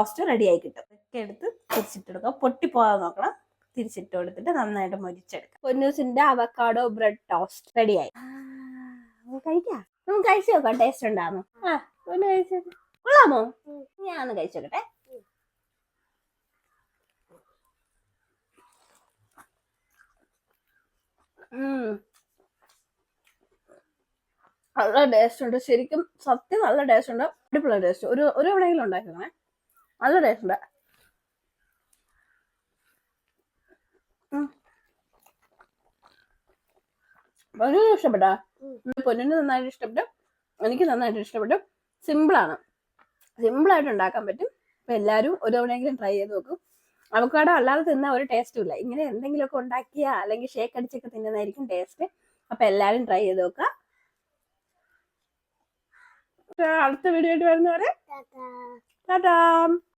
Toast ready ആയി കിട്ടും. ഇതൊക്കെ എടുത്ത് തിരിച്ചിട്ടെടുക്കുക. പൊട്ടിപ്പോകാതെ നോക്കണം. തിരിച്ചിട്ട് കൊടുത്തിട്ട് നന്നായിട്ട് മൊരിച്ചെടുക്കാം. പൊന്നൂസിന്റെ അവക്കാഡോ ബ്രെഡ് ടോസ്റ്റ് റെഡിയായി. കഴിക്കാം. നമുക്ക് കഴിച്ചു നോക്കാം ടേസ്റ്റ് ഉണ്ടാകുന്നു. ഒന്ന് കഴിച്ചു കൊള്ളാമോ? ഞാനൊന്ന് കഴിച്ചോട്ടെ. നല്ല ടേസ്റ്റ് ഉണ്ട്. ശരിക്കും സത്യം നല്ല ടേസ്റ്റ് ഉണ്ട്. അടിപൊളി ടേസ്റ്റ്. ഒരു എവിടെയെങ്കിലും ഉണ്ടാക്കണേ. നല്ല ടേസ്റ്റ് ഉണ്ട്. വളരെ ഇഷ്ടപ്പെട്ടാ. പൊന്നിന് നന്നായിട്ട് ഇഷ്ടപ്പെട്ടു. എനിക്ക് നന്നായിട്ട് ഇഷ്ടപ്പെട്ടു. സിമ്പിളാണ്. സിമ്പിളായിട്ട് ഉണ്ടാക്കാൻ പറ്റും. അപ്പൊ എല്ലാവരും ഒരു തവണയെങ്കിലും ട്രൈ ചെയ്ത് നോക്കും. അവക്കാഡോ അല്ലാതെ തിന്നാൻ ഒരു ടേസ്റ്റും ഇല്ല. ഇങ്ങനെ എന്തെങ്കിലുമൊക്കെ ഉണ്ടാക്കിയ അല്ലെങ്കിൽ ഷേക്ക് അടിച്ചൊക്കെ തിന്നുന്നതായിരിക്കും ടേസ്റ്റ്. അപ്പൊ എല്ലാവരും ട്രൈ ചെയ്ത് നോക്കുക. അടുത്ത വീഡിയോ ആയിട്ട് വരുന്നവരെ ടാറ്റാ.